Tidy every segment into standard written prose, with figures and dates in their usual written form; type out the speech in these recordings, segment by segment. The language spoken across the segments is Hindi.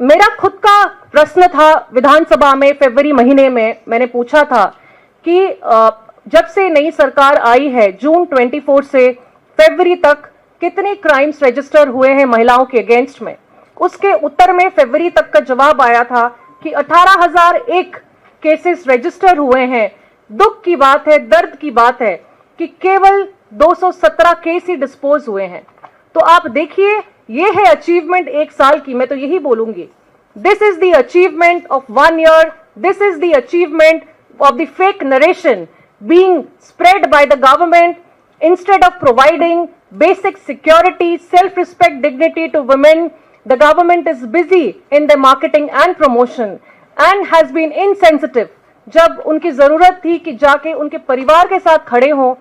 मेरा खुद का प्रश्न था विधानसभा में फरवरी महीने में, मैंने पूछा था कि जब से नई सरकार आई है जून 24 से फरवरी तक कितने क्राइम्स रजिस्टर हुए हैं महिलाओं के अगेंस्ट में। उसके उत्तर में फरवरी तक का जवाब आया था कि 18,001 केसेस रजिस्टर हुए हैं। दुख की बात है, दर्द की बात है कि केवल 217 केस ही डिस्पोज हुए हैं। तो आप देखिए, ये है अचीवमेंट एक साल की। मैं तो यही बोलूंगी, this is the achievement of 1 year, this is the achievement of the fake narration being spread by the government instead of providing basic security, self-respect, dignity to women. The government is busy in the marketing and promotion and has been insensitive. जब उनकी जरूरत थी कि जाके उनके परिवार के साथ खड़े हों,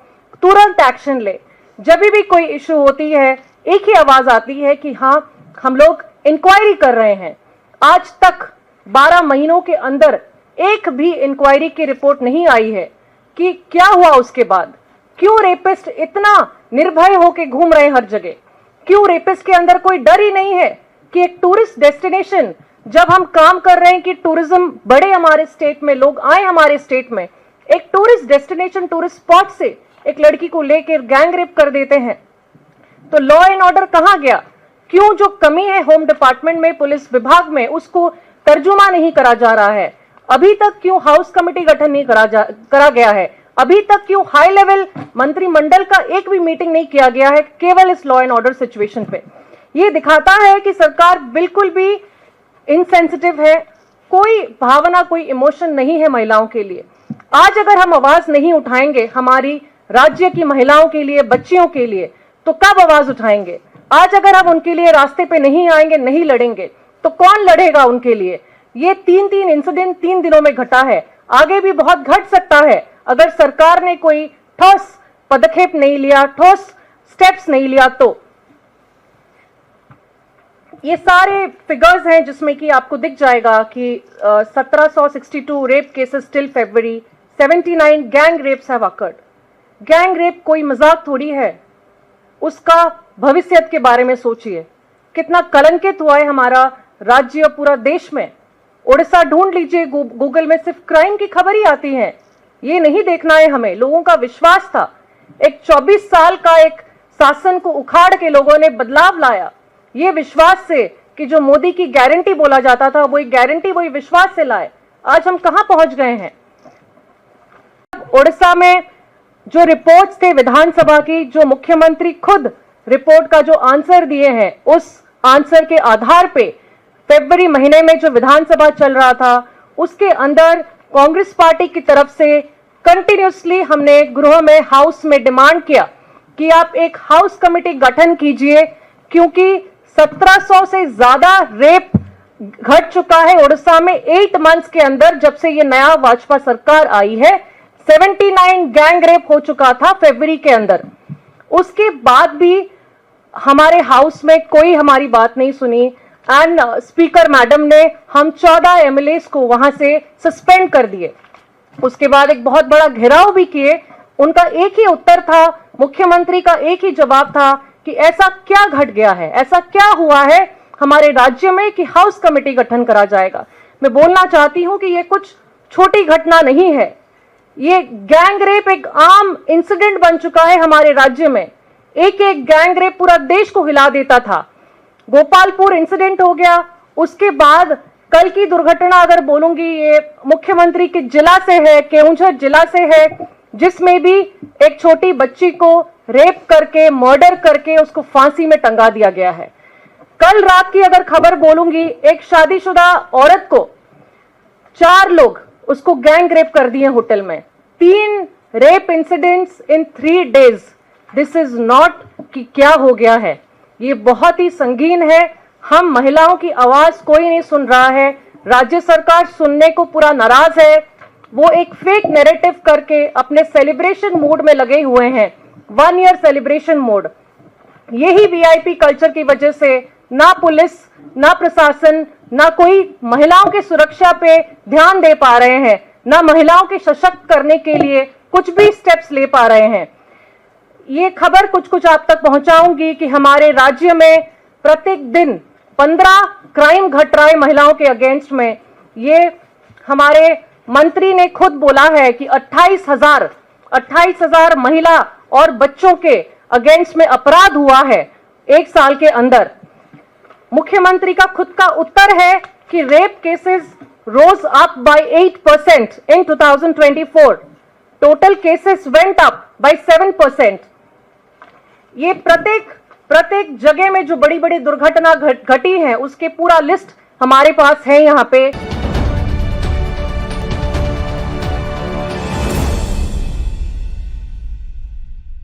तुरंत एक्शन ले। जब भी कोई इशू होती है, एक ही आवाज आती है कि हाँ, हम लोग इंक्वायरी कर रहे हैं। आज तक 12 महीनों के अंदर एक भी इंक्वायरी की रिपोर्ट नहीं आई है कि क्या हुआ उसके बाद। क्यों रेपिस्ट इतना निर्भय होकर घूम रहे हर जगह? क्यों रेपिस्ट के अंदर कोई डर ही नहीं है कि एक टूरिस्ट डेस्टिनेशन, जब हम काम कर रहे हैं कि टूरिज्म बढ़े हमारे स्टेट में, लोग आए हमारे स्टेट में, एक टूरिस्ट डेस्टिनेशन, टूरिस्ट स्पॉट से एक लड़की को लेकर गैंग रेप कर देते हैं, तो लॉ एंड ऑर्डर कहां गया? क्यों जो कमी है होम डिपार्टमेंट में, पुलिस विभाग में, उसको तर्जुमा नहीं करा जा रहा है? अभी तक क्यों हाउस कमेटी गठन नहीं करा गया है? अभी तक क्यों हाई लेवल मंत्रिमंडल का एक भी मीटिंग नहीं किया गया है केवल इस लॉ एंड ऑर्डर सिचुएशन पे? ये दिखाता है कि सरकार बिल्कुल भी इनसेंसिटिव है। कोई भावना, कोई इमोशन नहीं है महिलाओं के लिए। आज अगर हम आवाज नहीं उठाएंगे हमारी राज्य की महिलाओं के लिए, बच्चियों के लिए, तो कब आवाज उठाएंगे? आज अगर हम उनके लिए रास्ते पे नहीं आएंगे, नहीं लड़ेंगे, तो कौन लड़ेगा उनके लिए? ये 3 इंसिडेंट 3 दिनों में घटा है, आगे भी बहुत घट सकता है अगर सरकार ने कोई ठोस पदक्षेप नहीं लिया, ठोस स्टेप्स नहीं लिया। तो ये सारे फिगर्स हैं जिसमें कि आपको दिख जाएगा कि 1762 rape cases till February, 79 gang rapes have occurred. Gang rape कोई मजाक थोड़ी है। उसका भविष्य के बारे में सोचिए, कितना कलंकित हुआ है हमारा राज्य, पूरा देश में। उड़ीसा ढूंढ लीजिए गूगल में, सिर्फ क्राइम की खबर ही आती है। ये नहीं देखना है हमें। लोगों का विश्वास था, एक 24 साल का एक शासन को उखाड़ के लोगों ने बदलाव लाया, ये विश्वास से कि जो मोदी की गारंटी बोला जाता था, वही गारंटी, वही विश्वास से लाए। आज हम कहां पहुंच गए हैं? उड़ीसा में जो रिपोर्ट्स थे विधानसभा की, जो मुख्यमंत्री खुद रिपोर्ट का जो आंसर दिए हैं, उस आंसर के आधार पे फरवरी महीने में जो विधानसभा चल रहा था, उसके अंदर कांग्रेस पार्टी की तरफ से कंटिन्यूसली हमने गृह में, हाउस में डिमांड किया कि आप एक हाउस कमेटी गठन कीजिए, क्योंकि 1700 से ज्यादा रेप घट चुका है उड़ीसा में 8 मंथ्स के अंदर। जब से ये नया भाजपा सरकार आई है, 79 गैंग रेप हो चुका था फरवरी के अंदर। उसके बाद भी हमारे हाउस में कोई हमारी बात नहीं सुनी एंड स्पीकर मैडम ने हम 14 एमएलएस को वहां से सस्पेंड कर दिए। उसके बाद एक बहुत बड़ा घेराव भी किए। उनका एक ही उत्तर था, मुख्यमंत्री का एक ही जवाब था कि ऐसा क्या घट गया है, ऐसा क्या हुआ है हमारे राज्य में कि हाउस कमेटी गठन करा जाएगा। मैं बोलना चाहती हूं कि ये कुछ छोटी घटना नहीं है। ये गैंग रेप एक आम इंसिडेंट बन चुका है हमारे राज्य में। एक एक गैंग रेप पूरा देश को हिला देता था। गोपालपुर इंसिडेंट हो गया, उसके बाद कल की दुर्घटना अगर बोलूंगी, ये मुख्यमंत्री के जिला से है, केओंझर जिला से है, जिसमें भी एक छोटी बच्ची को रेप करके, मर्डर करके उसको फांसी में टंगा दिया गया है। कल रात की अगर खबर बोलूंगी, एक शादीशुदा औरत को 4 लोग उसको गैंग रेप कर दिए होटल में। 3 rape incidents in 3 days. This is not कि क्या हो गया है, ये बहुत ही संगीन है। हम महिलाओं की आवाज कोई नहीं सुन रहा है। राज्य सरकार सुनने को पूरा नाराज है। वो एक फेक नैरेटिव करके अपने सेलिब्रेशन मूड में लगे हुए हैं, 1 ईयर सेलिब्रेशन मोड। यही वीआईपी कल्चर की वजह से ना पुलिस, ना प्रशासन, ना कोई महिलाओं की सुरक्षा पे ध्यान दे पा रहे हैं, ना महिलाओं के सशक्त करने के लिए कुछ भी स्टेप्स ले पा रहे हैं। ये खबर कुछ कुछ आप तक पहुंचाऊंगी कि हमारे राज्य में प्रत्येक दिन 15 क्राइम घट रहा है महिलाओं के अगेंस्ट में। ये हमारे मंत्री ने खुद बोला है कि 28,000 महिला और बच्चों के अगेंस्ट में अपराध हुआ है 1 साल के अंदर। मुख्यमंत्री का खुद का उत्तर है कि rape cases rose up by 8% in 2024, total cases went up by 7%। ये प्रत्येक जगह में जो बड़ी बड़ी दुर्घटना घटी है उसके पूरा लिस्ट हमारे पास है यहाँ पे।